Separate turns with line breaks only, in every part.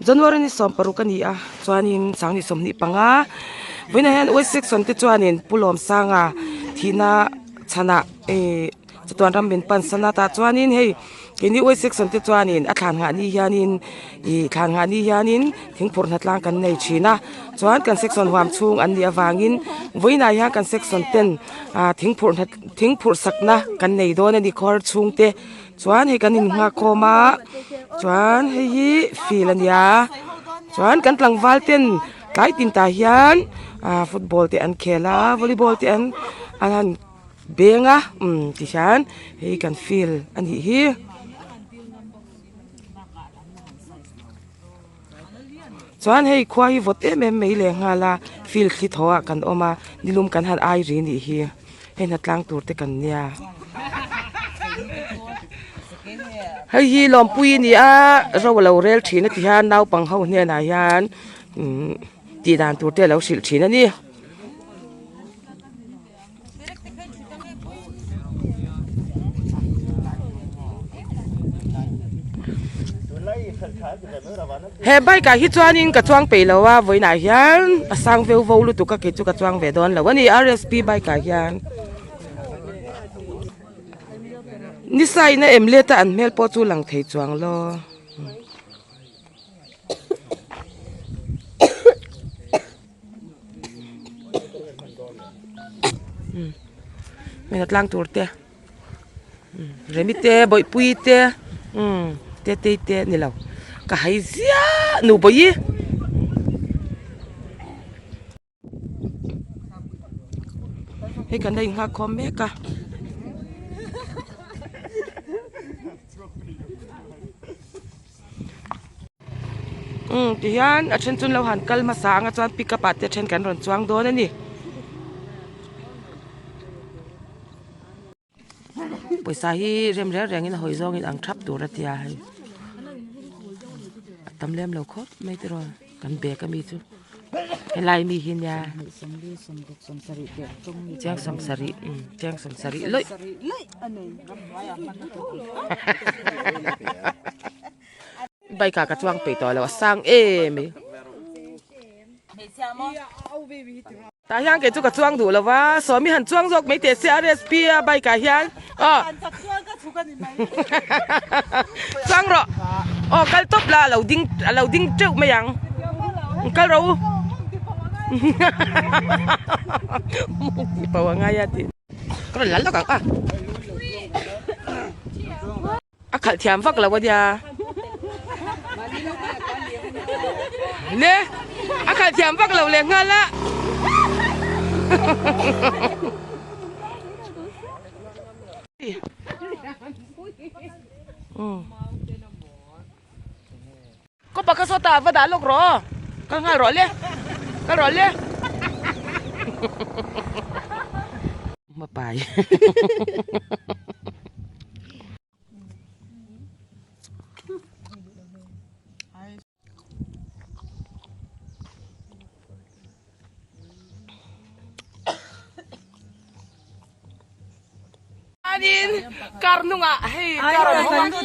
January ni som paru kan ni a chuanin sang ni som ni panga voina han west section te chuanin pulom sanga thina chana chatuan ram bin pan sana ta chuanin hei kini west section te chuanin a thlan nga ni hianin thlan nga ni hianin thingphur natlang kan nei thina chuan kan section huam chung an ni awangin voina ya kan section 10 thingphur sakna kan nei don ani khor chung te chuan hei kan in nga khoma chuan hei filania chuan kan tlangwal ten tlai tin ta hian football te an khela volleyball te an benga ti hian hei kan feel ani hi chuan hei khua hi vote em mei le ngala feel khi thoa kan oma nilum kan han ai ri ni hi hei na tlang tur te kan nia hei hi lompui ni a ro lo rel thina ti hian nau pang ho hne na hian ti dan tur te lo sil thina ni he bai ka hi chuanin ka chuang pe lowa voina hian asang veu vo lu tu ka ke chu ka chuang ve don lo ani RSP bai ka hian ni sai na emle ta an mel po chu lang thei chuang lo mena tlang tur te remite boi pui te te ni lo ka hai zia nu boi he kan dai nga khom me ka ti hian a chen chun lo han kal ma sa nga chuan pick up at te chen kan ron chuang don ani poisa hi rem reng in hoi zong in ang thap tur atia hai tam lem lo khot mai te ro kan be ka mi chu he lai mi hin ya chang som sari loi bai ka chuang pe to lo sang mi ta hiang ke chu ka chuang du lo wa so mi han chuang jok mai te CRSP bai ka hiang chuang ro kal top la lo ding treu mai yang kal ro pa wa nga ya ti ko la lo ka khal thiam vak lo wa dia ne khal thiam vak lo le nga la có bà cái số ta vẫn đã lúc rồi cái ngay rồi lên mà bài anin karnunga hey karnunga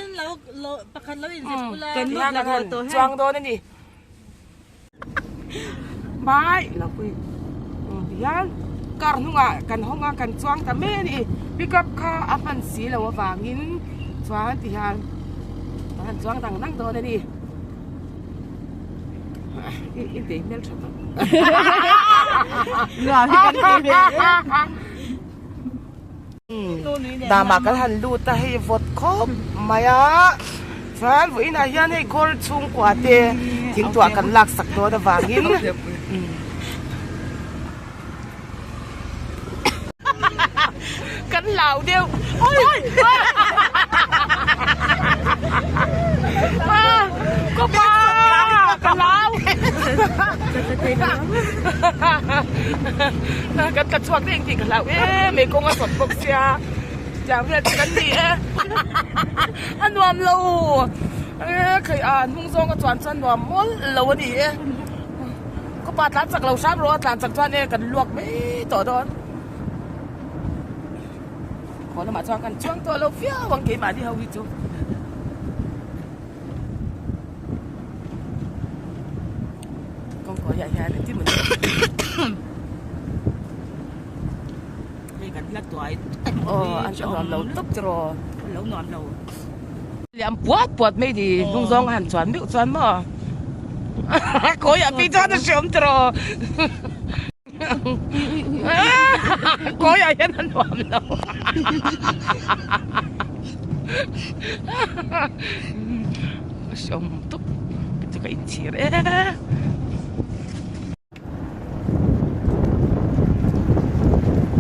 lo pakan lo in pula
kan chuang do ni bai la pui yan karnunga kan honga kan chuang ta me ni pick up kha apan si lo wangin chuan ti han han chuang dang nang do ni in te mel thot
la kan be
ดามากันหันลูตาให้วอดคบมายาฉันวันนี้ยันให้คอร์ชุงกว่าเตะทิ้งตัวกันลักสักตัวแต่วางินกันเหล่าเดียวโอ้ยก็บ้ากันเหล่ากันกระชวกเองจริงกันเหล่าไม่คงมาสดปกเสียอย่างเพื่อนกันดีอันวมเราเคยอ่านมุ่งทรงกับจวนจันวมม้วนเราวันนี้ก็ปาดร้านจากเราชาบรถร้านจากจวนเนี่ยกันลวกไม่ต่อดอนขอเรามาจองกันช่วงตัวเราเฟี้ยววังเกมาที่เฮาวิจู ใหญ่ๆที่เหมือน
นี่กันละตัวไอ้
อันจะนอนเราตบจรอ
แล้วนอนเรา
เลี้ยงปวดไม่ดีลุงซองหันสวนไม่สวนมั้งก็อยากไปจอดเชื่อมจรอก็อยากเห็นนอนเราชมตุ๊บจะก็อินเชียร์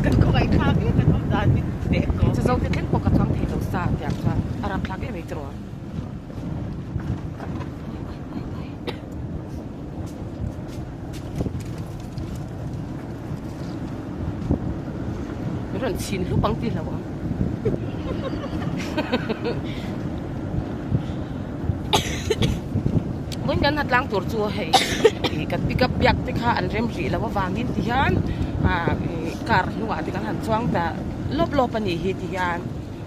กันก็ไปข้าวนี่กันทำได้เด็กก็
จะเอาไปเล่นปกติที่เราสร้างอย่างว่าอารมณ์พลักไม่ตรอไม่รู้ชินหรือปังตีแล้ววะเหมือนกันนัดล้างตัวจัวให้กันปิกับยักษ์ที่ข้าอันเริ่มรีแล้วว่าวางนินที่ยันการหนูว่าที่กันหันช่วงแต่ลบปันนี่ฮิที่ยัน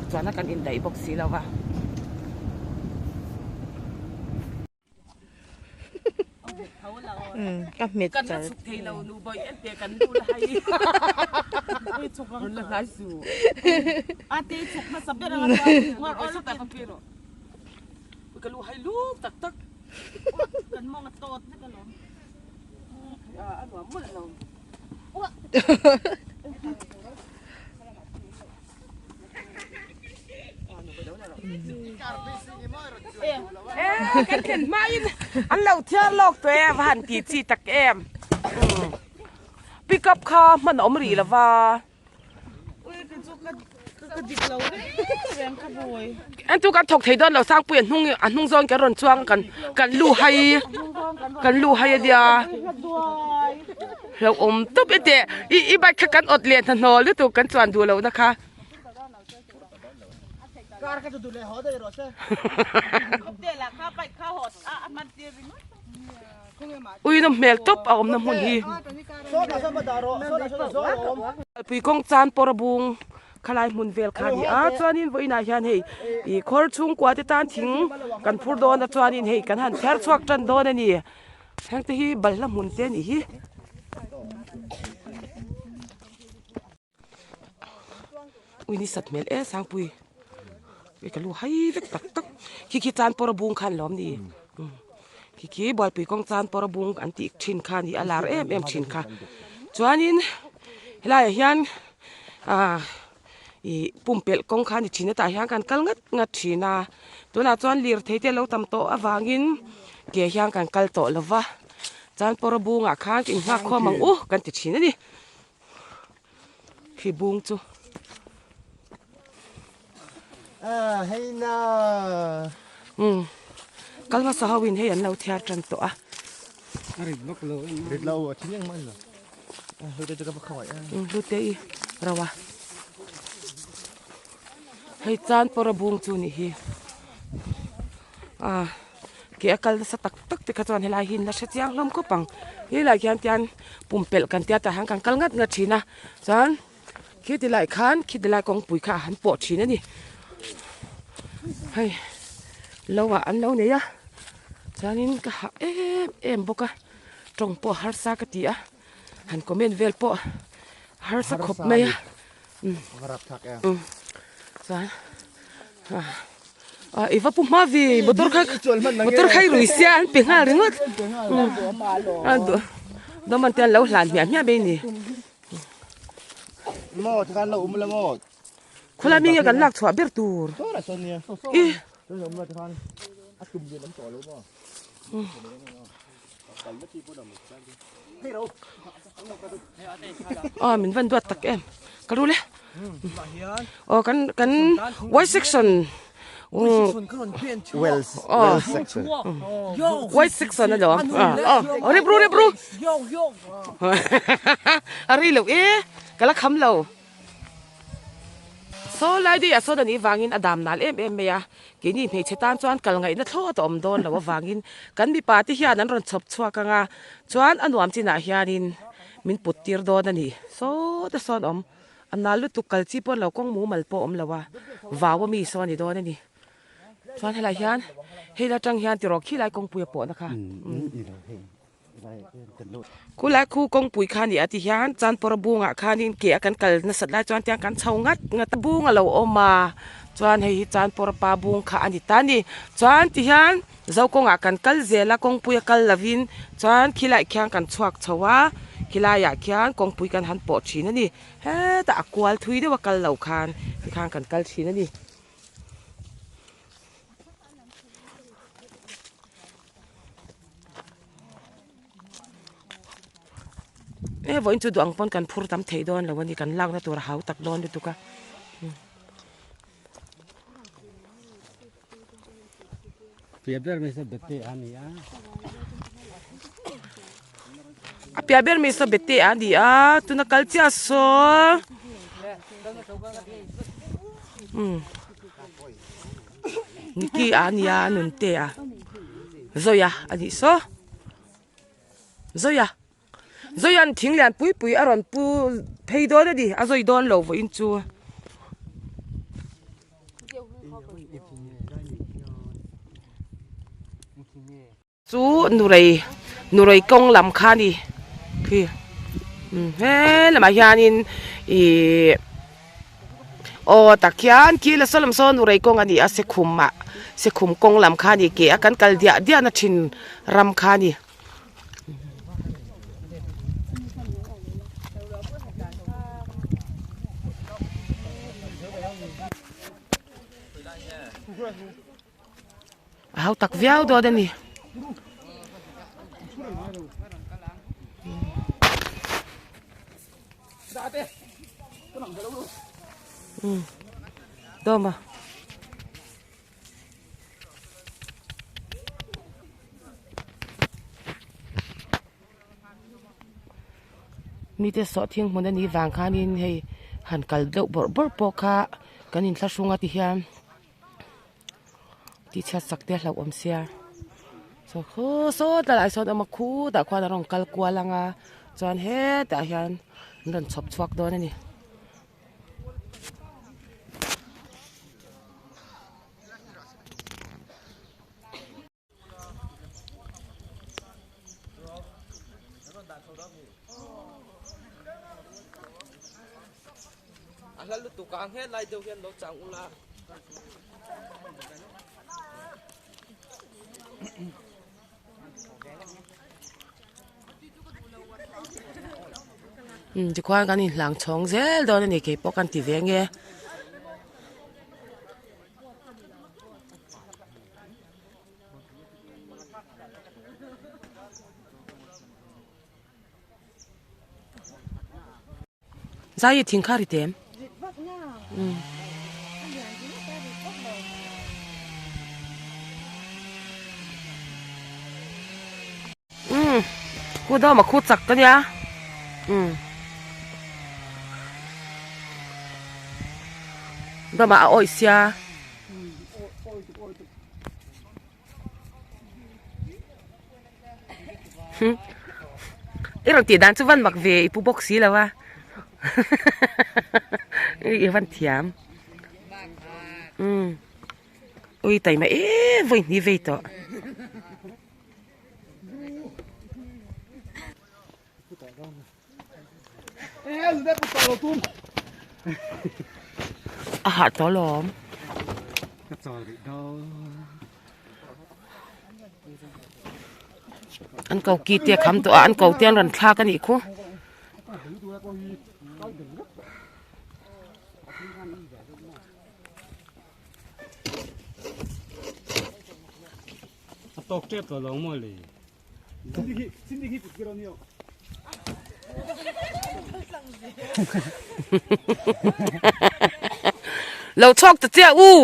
ส่วนนักกันอินได้บอกสีแล้วว่า
เขาเรา
กับเม็ด
กัน
ใจ
สุกทีเราหนูบ่อยเอ็นเดียกันดูไร
ไม่ฉุก
มันละลายสู่
อาตีฉุกมาสับเดือนอะไร
ว่าเอาสุดแต่พังพีโร่ก็รู้ให้ลูกตัก
กันมองกันโตดนี่กันหรอ
อันว่ามุ่นเรากันเห็นไหมอันเราเที่ยวโลกตัวเองหันตีจีตักแอมปิกับข้ามันอมรีแล้วว่า
กันฉุกกันดิบเราแรงขบวย
อันทุกันถกไทยดอนเราสร้างเปลี่ยนหุ่งอันหุ่งซอนกันรอนช่วงกันลู่ให้เดียเราตุ๊บเดอีใบขกันอดเลียนถนนหรือตัวกันจวนดูเรานะคะ
การกันดูเลยหอได้หรอใช่เดี๋ยวละข้าไปข้าหดมันเดี๋ยวไปมั้ง
อุ้ยน้ำเมลตุ๊บเอาน้ำหุ่นฮีปีกงจานปรบุงขลายมุนเวลคาดีจวนนี้วันนี้ยันเฮอีคอร์ชุ่งกว่าที่ตานทิ้งกันพูดโดนจวนนี้เฮกันหันแทรสวักจันโดนนี่แห่งที่บัลลังมุนเตนี่ฮีอุ้ยนี่สัตว์เมลสังปุยไปกันลูให้เล็กตักขี้จานปรบุงขันล้อมนี่ขี้บอลปีกงจานปรบุงอันติชินขันนี่อลาร์ชินค่ะจวนนี้เฮลายยันอีปุ่มเปลกงขันชินแต่ยังกันกัลงัดชินาตัวน่าจวนลีร์เทเตเราทำโตอวางินเกี่ยยังกันกัลโตละวะจานปรบุงข้างกินหักข้อมังกันติดชินนี่ขี้บุงจู
ให้น่า
กัลมาสาววินให้ยันเราเทียร์จันตัว
ริดเราชิ้นยังมันเหรอเราจะกับเขาอ่ะ
ดูเตยเราวะให้จานปรบุงจูนี่ฮีเกี่ยกัลสตักติกจวนให้ลายหินและเชียงลมก็ปังยี่ลายยันยันปุ่มเปลกันเตียแต่หางกันกัลงัดชินะจานคิดดีลายขันคิดดีลายกองปุ๋ยข้าหันปอดชินะนี่ให้เราว่าอันเราเนี่ยจานินก็บกะตรงปอฮาร์สักตีอ่ะหันคอมเมนต์เวลปอฮาร์สักขบไหมอ่ะ
รับทักแอ
จานอีว่าปุ่มมาวีมอเตอร์ไซค์รุยเซียนเป็นอะไรงดดมันเตียนเราหลานเมียเบนี่
หมดกันเราละหมด
คนละมีกันหลักถั่วเบียร์ตูร์
ตัวละส่วนเนี่ยตัวละหมดกันจุ่มเย็นน้ำต่อรู้ป่ะ
มันวันตัวตักก็รู้เลยกันไวเซ็กชัน
Wells section
ไวเซ็กชันนะเดี๋ยวเรียบรู้อะไรเหรอก็ละคำเราโซไลดี้โซดันนี้วางินอดามนัลเมียกินนี่ไม่ใช่ตานจวนกัลไงนั่นทั่วตัวอมโดนแล้วว่าวางินกันมีปาร์ตี้เฮียนั้นรอนชอบชัวกังอ่ะจวนอันวามจีน่าเฮียนินมินปุตตีร์โดนนี่โซแต่ซอนอมอันนั้นลุตุกัลจีปนเรากงหมูมัลโปอมแล้วว่ามีโซนี่โดนนี่จวนให้ไรเฮียนให้เราจังเฮียนติรอขี้ไรกงปุยปอนะคะ กูและคู่กงปุ๋ยคานี่อธิยานจานปรบุงอ่ะคานินเกี่ยกันกัลนสัตว์ได้จวนเตียงกันเช่างัดงัดบุงอ่ะเราออกมาจวนให้จานปรปาบุงคาอันนี้ตานี่จวนที่ยานเจ้ากงอ่ะกันกัลเจละกงปุ๋ยกัลลาวินจวนขี้ไหลเคียงกันชวกชวาขี้ไหลอยากเคียงกงปุ๋ยกันหันปอดชีนั่นนี่เฮ้แต่อากวลทุยด้วยว่ากัลเหล่าคานคานกันกัลชีนั่นนี่วันจุดดวงปนกันพูดตามเทดอนแล้ววันนี้กันลากนะตัวเขาตักดอนดูตุกะ
เปียเบอร์ไม่สบเตอันนี้
เปียเบอร์ไม่สบเตอันนี้ตุนักกัลเจียโซนี่กี่อันนี้นุนเตะโซยาอันนี้โซโซยาZoyan tinglan pui pui aron pu peido de di azoi don lo vo inchu chu nurai kong lam khani khi he lama hianin I o takyan ki la solam so nurai kong ani ase khumma se khum kong lam khani ke akan kal dia na thin ram khani hao tak viao do de ni do mà mi te so thiang mon ani wang khanin hei han kal do bor po kha kanin thla sunga ti hiamที่ชัดสักเดียวเราอมเสียโซ่แต่หลายโซนเอามาคู่แต่ความรองกัลกัวลังจอนเฮ็ดแต่ยันนั่นชอบชวกโดนนี่แล้วลุตุกางเฮ็ดไรเดียวกันเราจังอุลาจะคว้ากันนี่หลังช่องเซลโดนนี่เก็บปกันตีเวียงเงี้ยใจทิ้งข้าริเต็มกูต้องมาคูดจักกันเนี่ยต้องมาเอาอีเสียไอ้เราตีดันจุวันมักเวอีผู้บกสีแล้ววะอีวันเทียมอุ้ยแต่มาวันนี้เวต่ออาหารตัวหลอมอันเก่ากีเตียคำตัวอันเก่าเตียงรันคลากันอีกคู่
ตกเจ็บตัวลงมาเลย
เราชอบจะเจ้าอู้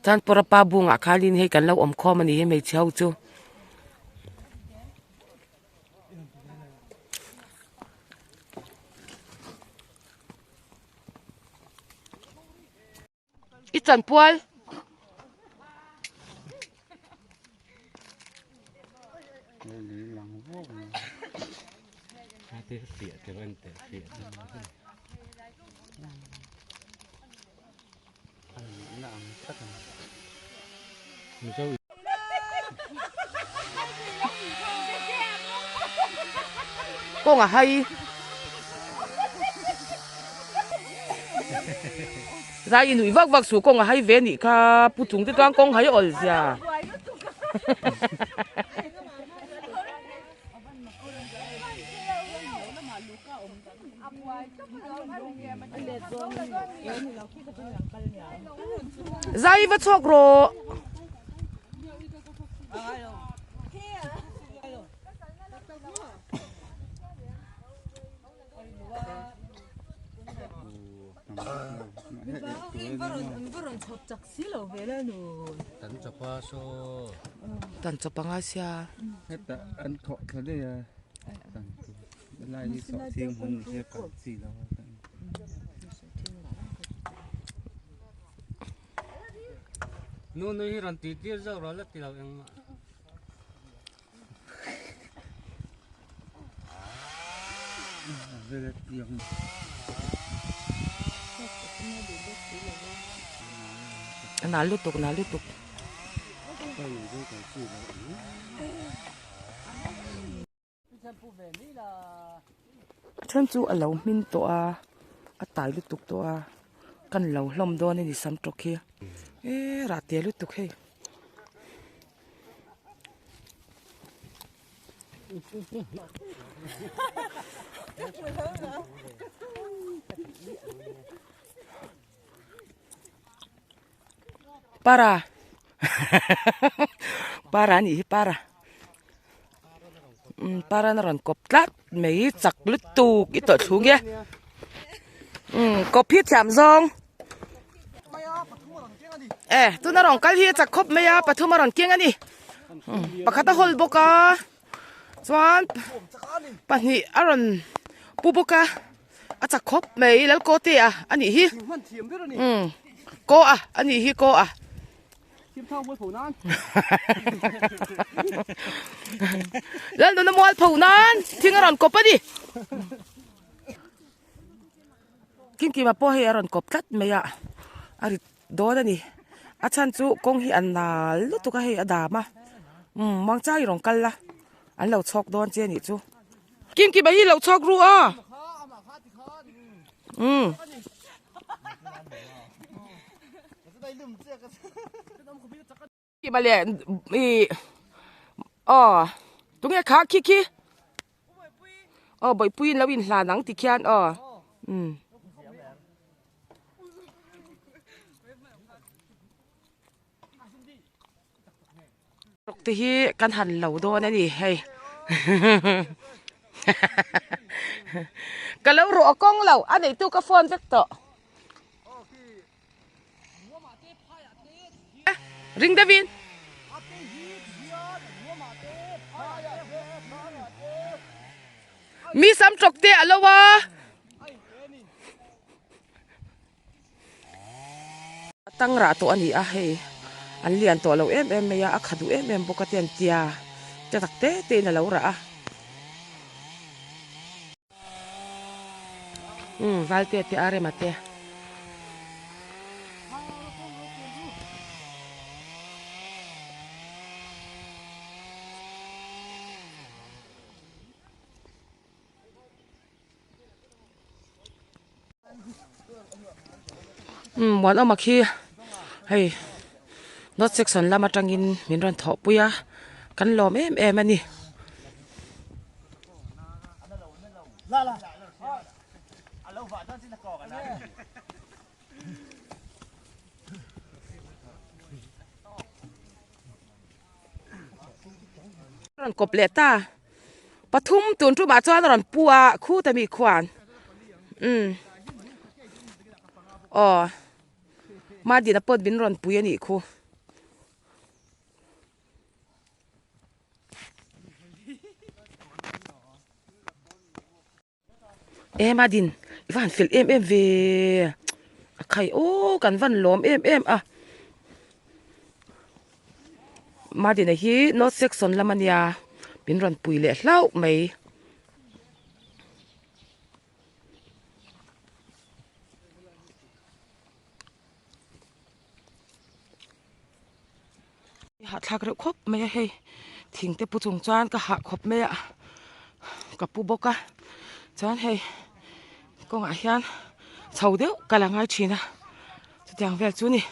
จานปรปาบุงอาคาลินให้กันเราอมคอมันนี่ให้ไม่เช่าจูอีจันปวย
เสียแต่วันแต่เสีย mình cho
con à hay ra in nuôi vác vác số con à hay về nị cả phụ chúng thì toàn con hay ở nhà dai vắt chọc rồi
tận cho qua số
tận cho bằng Asia
hết đã ăn thọ thế đây là lại đi sọ thiên hùng thế cả gì đâu
nó nói rằng tí tiết rồi đó là tí đâu em
về đây dùng
na lút tục chân chú ở lâu min to à tại lút tục to à căn lâu lom đó nên đi sắm trọc kia ê rạ tiệt lút tục hay para para nhỉ para para nó còn cọp lát mấy chặt lứt tu cái tội xuống kia cọp thiết chạm rong tôi nó còn cái thiết chặt cọp mấy à bắt thu mà còn kiêng anh đi bắt khát hol boka choan bắt nhỉ aron pu boka chặt cọp mấy lấy cô tê à anh nhỉ hi cô à anh nhỉ hi cô à lên nó mua phủ nan thì nó còn cọp đi kim kim mà po hay còn cọp cắt mày à ari đó đây nè à chan chú công hi ăn là lúc tôi cái hay đà mà mang trái rong cân la ăn lẩu chọc đó chơi nè chú kim kim mà hi lẩu chọc ru à kim mà liền tụi nghe khá kia kia bởi pui lâu in là nắng thì kian thì hi căn hẳn lẩu đó này đi hay cái lẩu rổ con lẩu anh ấy tu cái phone rất to ring David mi sam trọc te alo wa tăng ra to ani a he an lian to lo em me ya a khadu em bokatian tia cha tak te na lo ra valte te are mate món ông mà khi hay nó section làm trang in mình còn thọ puya căn lòm em anh đi còn cọp lệ taปทุมตุนทุมาจ้าตอนปัวคู่แต่มีขวานมาดีนะเปิดบินรอนปุยนี่คู่มาดินอีวันฟิลเวใครโอ้กันวันล้อมอ่ะมาดินไอ้ฮีโนเซ็กซอนละมันยาบินรอนปุยเละเล่าไหม หาทากระคบไม่ให้ทิ้งแต่ผู้จงจานก็หาคบไม่อะกับผู้บกะจานให้ก็งายันชาวเดียวกำลังไงชีนะจะยังเวลจูนี่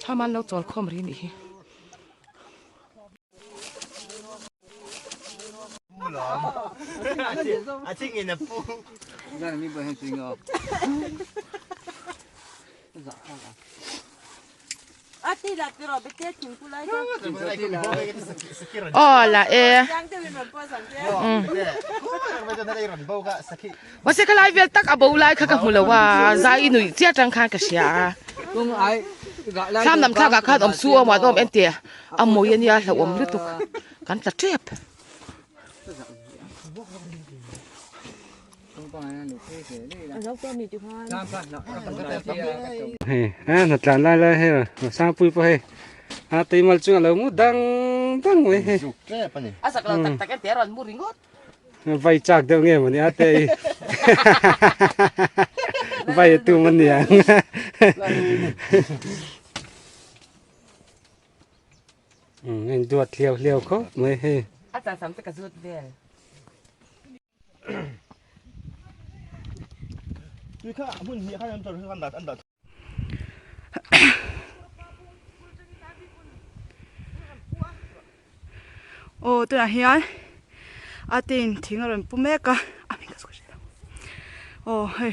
ถ้ามันเราจอดข้อมรีนี่
아침에는 뿌.
나는 미버 행진거.
À thì là cái rồi bây giờ chúng tôi lấy cho.
อ๋อละ
Giang tới bên mình qua sẵn chứ.
bây giờ nó đây rồi bao cả saki.
ว่าเสกลายเวลตักอาบูไลข้ากับมูลว่าใจหนุ่ยเจ้าจังคันกระเสีย
Kung ai gọi lại
ข้ามนำข้ากับข้าอมซัวมาต้มเอ็นเตียอมโมยันยาเหลวอมฤตุกกันตะเทียบ
không có ai được thế thế đây là
Dốc cho mình chụp hoa.
làm phát nó cái
Hei, nó tràn lại lại hei, sang pui po hei. Tây mal chung là mu dang dang we hei.
Cái apa nih?
อาสักเราตักตักเอ็นเตียรอนมูริงอด
Vai chak deu nghe mà ni ate. Vai tu man ni ang. Anh duat liao liao ko mới hei.
อาจารย์สามตะกระสุดเวล
Vì khá muốn hiểu khá em cho ăn đặt ăn đặt.
Tôi là Hiền. À tin tiếng ở bố mẹ cả. À mình có số gì hey.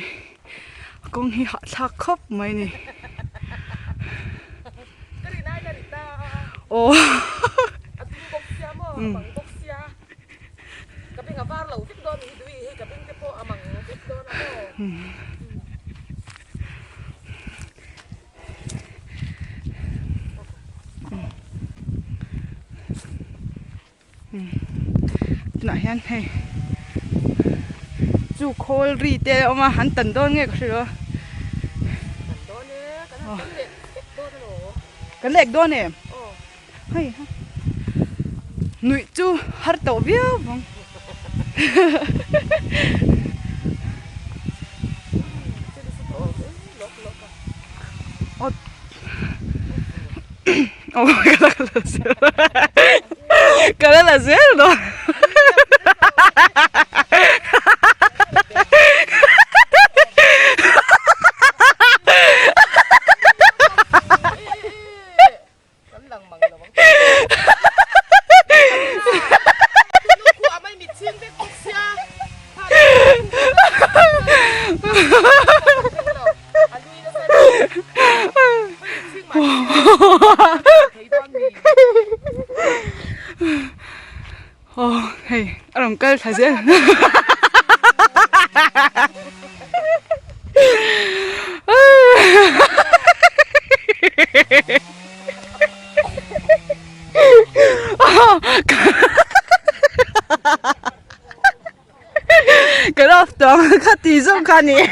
Con hi hạ thác khóc mấy nè. Nãy hen hay chú khôi ri tê mà hắn tận đôn nghe có sự đó cái lệch đôn này hay nụi chú hát tàu biết không cái đó là dễ rồi hey, orang kal saja. Cái đó toàn các tí giống khăn nhỉ.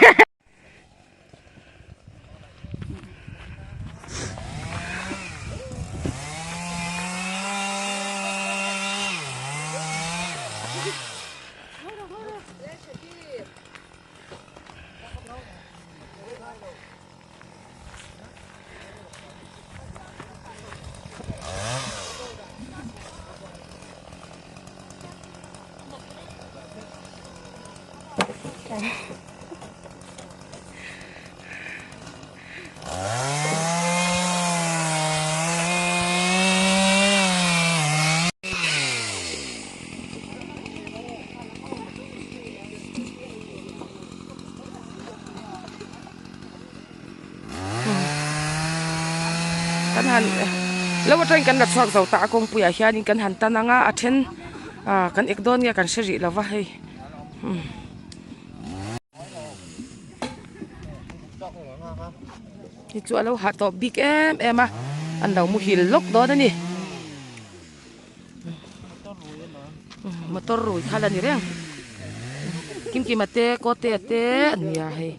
Kan han lawa train kan lat swak zau ta kong puya hian kan han tananga a then kan ekdon nge kan sheri lawa hei ni chu alo ha to big em a an dau mu hil lok do da ni motor rui khala ni reng kim kim ate ko te ate ania hei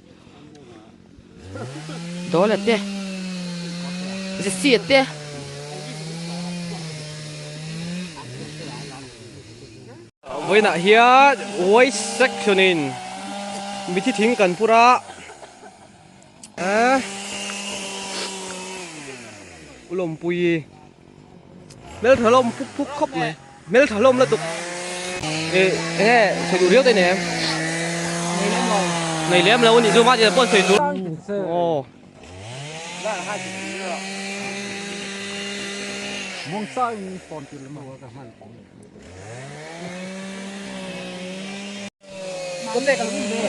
do la teจะเสียเต้
Với nãy here với sectionin. Bị thi thính cần pura.
lồm pui mấy thở lồm phúc phúc khóc này mấy thở lồm là tục ê phải đủ riết đây nè em này lém lâu thì dù mà thì bọn thầy rút ồ
mong sai còn tiền mà cả hàng vấn đề là cái gì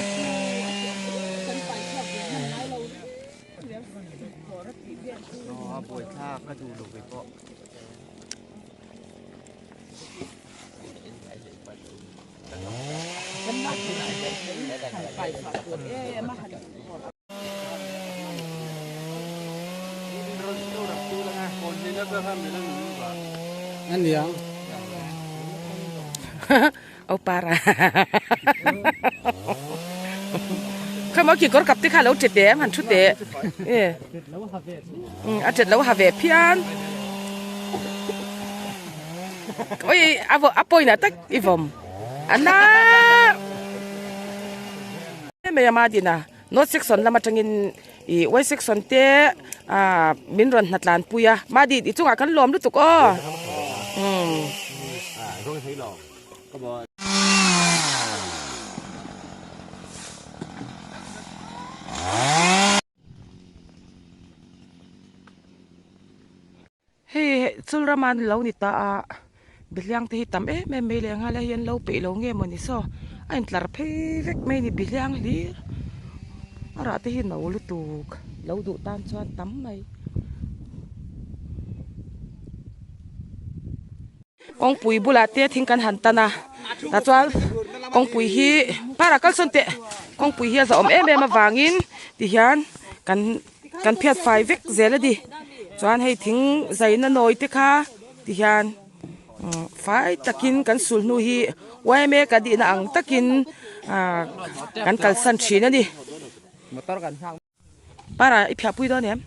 nó bồi tha cái đủ đủ cái cọ
anh gì không
เอาปลาร้าข้ามากี่คนกับที่ข้าแล้วเจ็ดเดมหันชุดเดะอาเจ็ดแล้วหาเวพี่อันโอ้ยอาปอยนะตักอีวอมอันน่ะไม่ยามาดีนะโน้ตเซ็กซ์แล้วมาจังกินอีไว้เซ็กซ์เตะมินรันนัดลานปุยะมาดีอีจุงอากันล้อมดูตุกอ้อเฮ้สุลรามันเรานี่ตาบิลยังที่ทำไม่เลี้ยงอะไรยันเราไปเราเงี้ยมันนี่ซออันตลาดเพเวกไม่นี่บิลยังลีอะไรที่เราลุตุกเราดูตามชวนตั้มไหมกองปุ๋ยบุลาเตะทิ้งกันหันตานะแต่ชวนกองปุ๋ยฮีปารากัลสันเตะกองปุ๋ยฮีจะอมมาวางินดิฉันกันเพียรไฟเวกเจลดีชวนให้ทิ้งใจนั่นหน่อยเตะค่ะดิฉันไฟตะกินกันสุลนูฮีไว้เมกันดีนะอังตะกินกันกัลสันชีนั่นดิปาราอีพิอาปุยตัวเนี่ย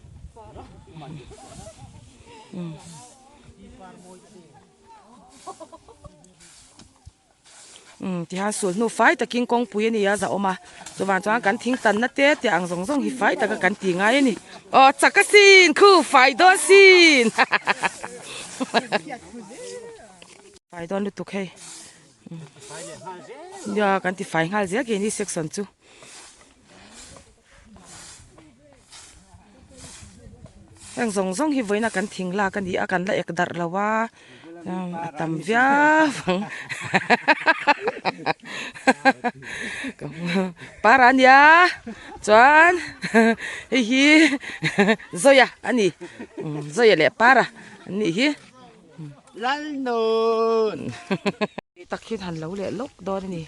ที่หาส่วนนูไฟตะกินกองปุยนี่ยาจะออกมาตัววันจ้ากันทิ้งตันนัดเตะที่อ่างส่งหิไฟแต่ก็กันตีง่ายนี่อ๋อจักรสินคู่ไฟโดนสินไฟโดนลุตุกให้เดี๋ยวกันที่ไฟง่ายเสียกินที่เซ็กซ์สันจูอ่างส่งหิไฟน่ะกันทิ้งลากันดีอากันละเอกดัดละว่าตำเวียฟังปารันยาจวนฮีโซยาอันนี้โซยาเลยปาราอันนี้ฮีลันโนนตักขี้หันเหลาเลยลกดอนนี่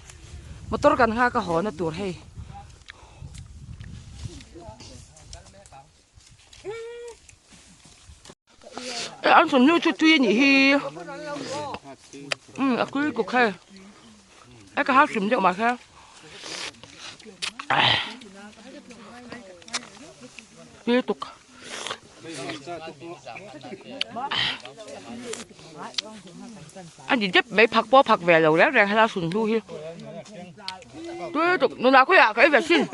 มาตรกันห้าก็หอนะตัวให้อันส่วนนู้นชุดที่นี่ฮีaku ikut kai, aku harus menjadi macam, itu, anh chỉ chấp mấy phật po phật về rồi ráng hay là sùn lui hi, tôi tục nó nào có à cái về xin,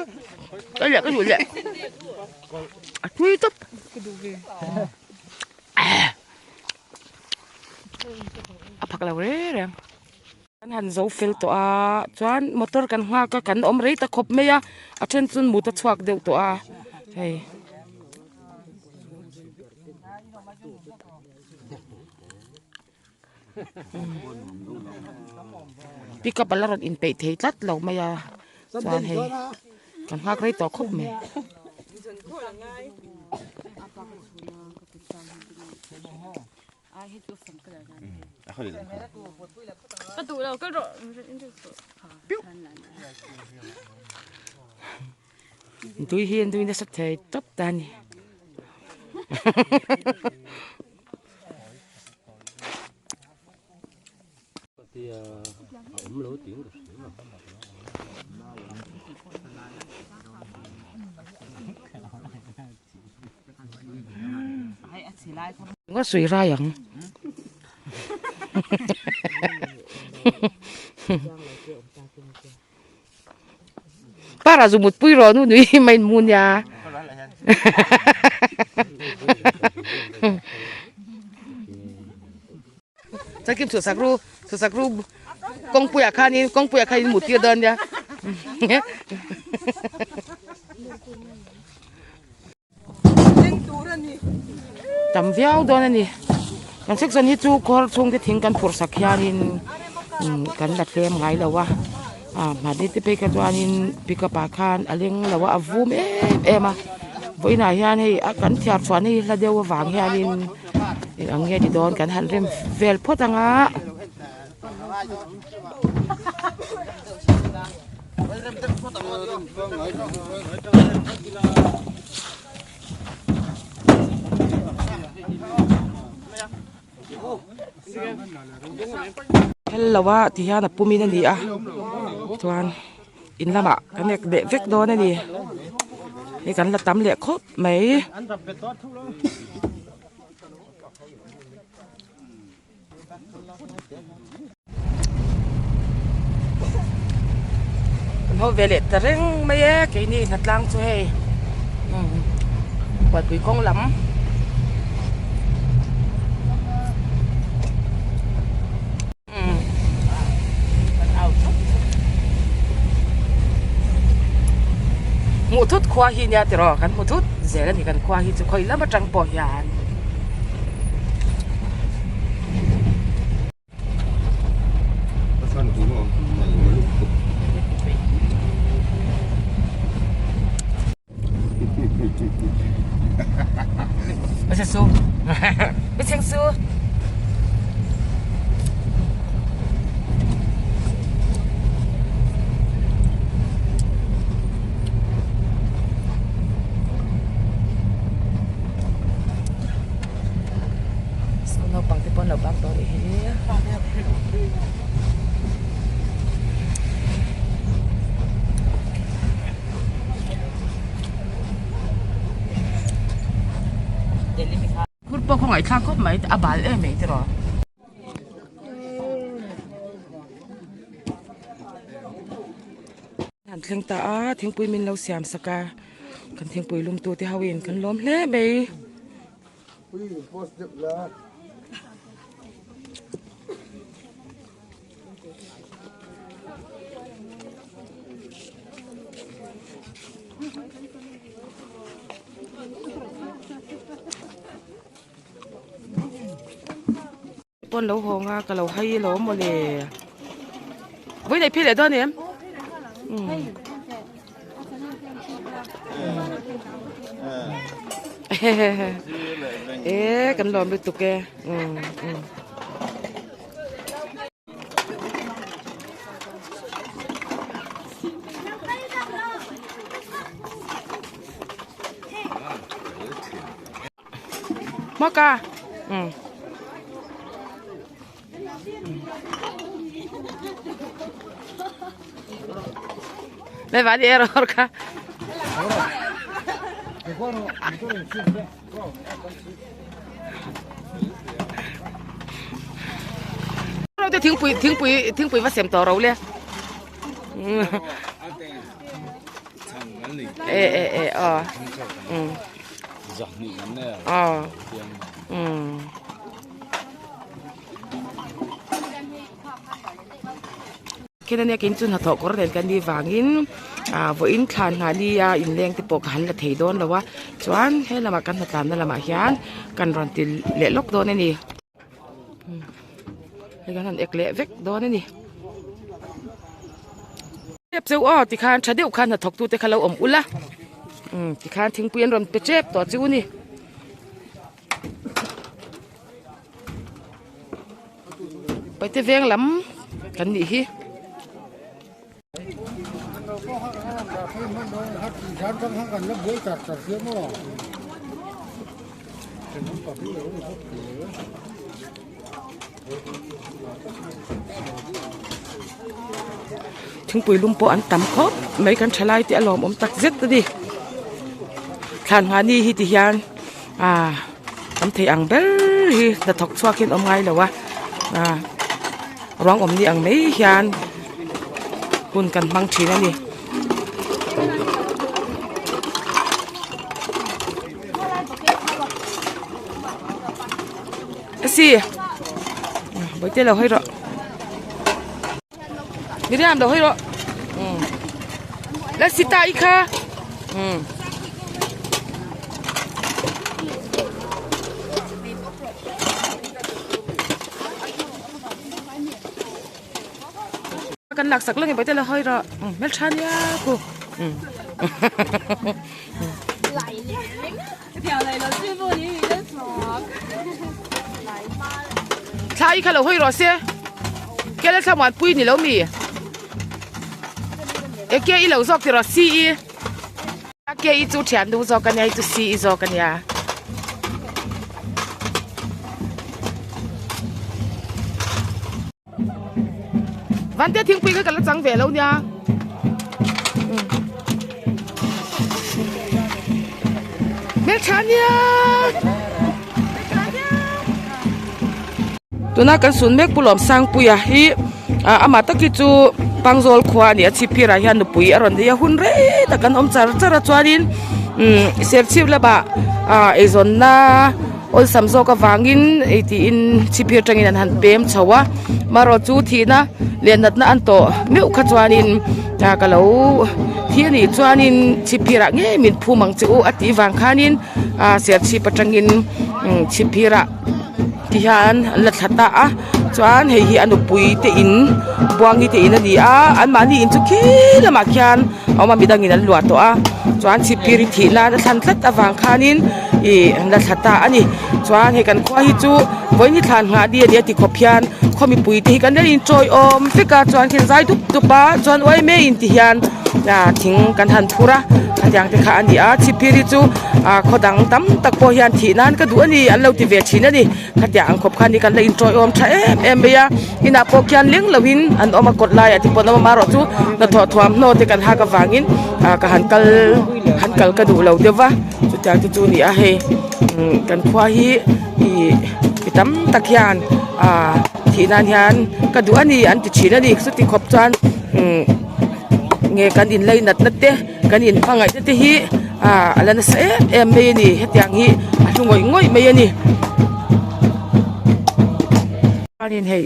cái gì cái gì vậy, tôi tục, phật là rẻ ràngกันหันโซฟิลตัวจวนมอเตอร์กันหัวก็กันอมรีตะคบไม่ยะอาเช่นจุนมุตะชวักเดียวตัวเฮ้ยพี่ก็บรรลุอินเปย์เทตัดเราไม่ยะจวนเฮ้ยกันหัวรีตัวคบไม่ดูเราก็รอดูเฮียนดูนี่สักทีตบตานี่ว่าสวยไรอย่าง para zumut pui ro nu nui main mun ya Sakim susakru kong puya khanin muti dan ya. Tam viau don ni. Kan section hi chu kor chung te thing kan phur sakhianin kan la tlem ngai lawa. Ma ni te pe ka chuanin pikapa khan aleng lawa avum ema. Voina hian hei kan thiar chuan hi la dewa wang hianin ange di don kan han rem vel photanga hellowa ti hian pumi na ni a chuan in lama kan nek de vek don ani ni kan la tam le khop mai họ về lệ trứng mấy cái này thật lang cho hay quạt quỷ con lắm một chút khoa hi nha thì rồi một chút dễ là thì cần khoa hi cho khơi lắm mà trăng bỏ nhà Bây giờ su, bây giờ su. Sao nó bằng cái con nào bằng đó đi hết. Kurpo không ai thang cốp mấy abal em mấy rồi hàn thằng ta thằng bùi mình lâu xem saka cần thằng bùi lum tu thì hawin cần lom lẽ mấy con lâu hồ nga cả lâu hay lâu mà lề với này phi lệ đó nè em ê cần lòm được tục kê Mocha Dai va di orca. Rồi tôi tiếng bụi và xem tàu rồi liền. Khi này kinh chun hạt thọ có đến cái đi vàng với in khan hà đi in leng thì bọc hắn là thấy đón là wa chuan hay là mà căn hạt làm là mà hián căn rồi thì lệ lốc đón này nè cái căn ek lệ vek đón này nè tiếp sau thì khan chả điệu khan hạt thọ tu thì khan lâu ẩm ula thì khan thinh quyến rồi bị chết tỏ chiu nè bây giờ veng lắm căn gì hi thằng bùi lum po ăn tắm khóc mấy con trái lai thì lòm ôm tắc giết đi khăn hoa ni hi thì hiền ông thấy ăn bé hi là thọc xoa khiến ông ngay là wa rong ông đi ăn mấy hiền kun kan mang thi na ni asi bây giờ là hơi rồi đi làm đâu hơi rồi là xịt tay kha cần lạc sặc lưng bây giờ là hơi rồi mệt chán ya cô sai kha là hơi rồi xe cái là sao mà bui ni lâu mì cái ý lâu dọc thì rồi xì cái ý chú chén đủ dọc cái này chú xì dọc cái nàyวันเดียวทิ้งปีก็กันแล้วจังเวแล้วเนี่ยเมฆชันเนี่ยตัวนั้นกันสุนเมฆปุหลอมสร้างปุยอะฮีอามาตะกิจูปังโซลควาเนี่ยชิพิรายันปุยอรอนเดียหุ่นเร่แต่กันอมจาระจวดินเสียชีพแล้วบ่าไอซอนน่าโอ้ยสามโซก็วางินไอที่อินชิพิจังอินหันเปมชาวะมารอจูทีนะเรียนนัดนะอันโตไม่อุขจวนินก็แล้วที่นี่จวนินชิพิระเงี้ยมินผู้มังจูอติวังคานินเสียชีพจังอินชิพิระที่ฮันลัดตาจวนเฮียอนุปุยเตอินบวงฮิเตอินนี่อันมานี่อินจุกี้ละมาคินเอามาบิดังอินลัวตัวจวนชิพิริทีน่าทันทัดวังคานินลัดตาอันนี้จวนเฮกันควาฮิจูวันนี้ทานงาดีเดียติขบยันขมิปุยที่กันได้อินจอยฟิกาจวนเข็นใจตุบป้าจวนไว้ไม่อินที่ฮันทิ้งกันทันพูระอันยังที่ข้าอันนี้ชิพิริจูขดังตั้มตักโพยันที่นั่นก็ดูอันนี้อันเราที่เวชีนั่นนี่ขัดยังขบคันนี้กันเลยอินจอยใช้เบียอินาโปยันเลี้ยงลวินอันออกมากดไล่ที่ปนมารอจูแล้วถอดทวามโนที่กันหากวางินก็หันกัลก็ดูเราเดี๋ยวว่าจุดจากจุดนี้เฮกันควาฮีตั้มตักยันที่นั่นยันก็ดูอันนี้อันที่ชีนั่นนี่สุดที่ขบจวนเงี้ยกันอินเลยนัดเตะกันอินพังไงเตะฮีอะไรนั่นเสียไม่นี่เฮ็ดอย่างฮีช่วงง่อยไม่นี่อันนี้ให้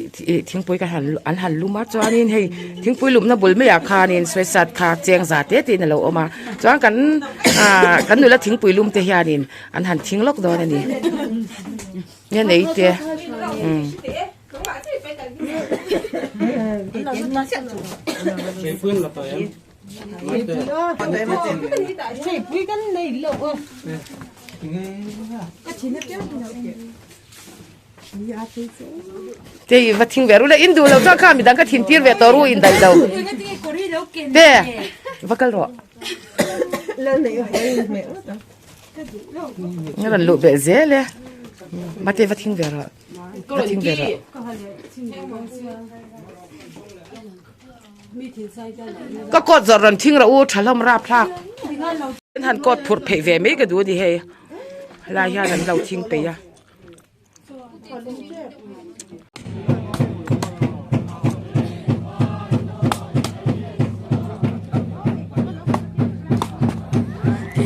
ทิ้งปุ๋ยกันหันลุมาจวนนี้ให้ทิ้งปุ๋ยลุมน่ะบุญไม่อยากคานี่สวยสัตว์คาเจียงสาเตะตีนั่นเราออกมาจวนกันดูแลทิ้งปุ๋ยลุมเตะยานี่อันหันทิ้งล็อกดอนนี่เนี่ยไหนเตะ
ปืนละตัวยัง
เดี๋ยวว่าทิ้งเวรุเลยอินดูเราจะข้ามมีดังก็ทิ้งตีร์เวตอรูอินได้เราเดี๋ยวว่ากันหรอนี่มันลุเบเซเลยมาเดี๋ยวว่าทิ้งเวรุว่าทิ้งเวรุก็กดจอรันทิ้งเราอู้ฉลามราพลักท่านกดผุดเผยเวไม่ก็ดูดีเฮลายยานั้นเราทิ้งไปยะ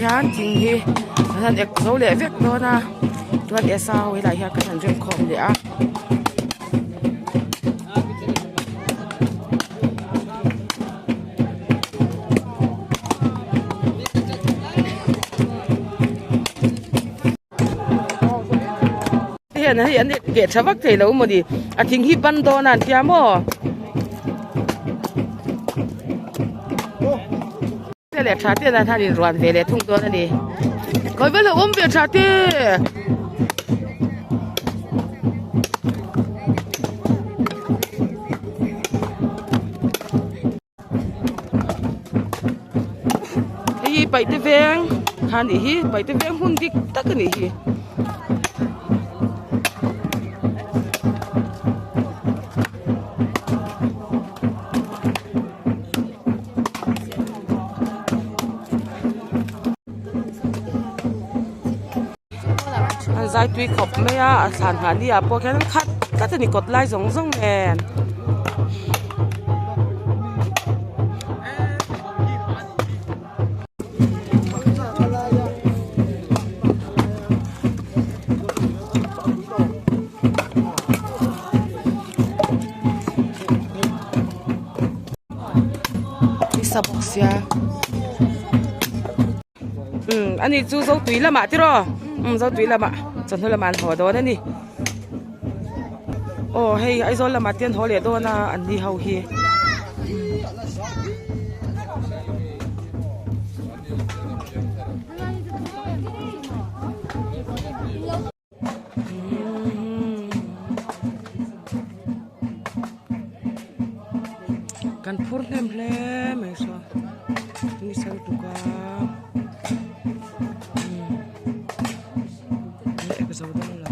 ยานจริงเฮท่านเอกเขาเละเวกโดนะท่านเอสาวเวลาเฮกันท่านเรื่องคอมเลยอ่ะเห็นให้อันนี้เกศชาวบ้านเทแล้วมั้งดิอาทิงฮิบันโดนันที่อาโมเดี๋ยวชาตินะท่านอินรวนเวลทุ่งตัวนั่นดิก็เวลาเบียชาติฮีไปที่เวงคันฮีไปที่เวงหุ่นดิกตักนี่ฮีใจตุยขบไม่ยาสารหาดีอ่ะพวกแค่นั้นคัดก็จะนี่กดไล่ส่งแมน เสียอันนี้จูเจ้าตุยละมาที่รอเจ้าตุยละมาจนเท่าละมันหัวโดนนั่นนี่โอ้ให้ไอ้โซนละมาเตียนหัวเหลียโดนนะอันนี้เฮาเฮกันพูดเล่มเล่มไอ้โซนนี่สักตัวก็เละก็จะโดนละ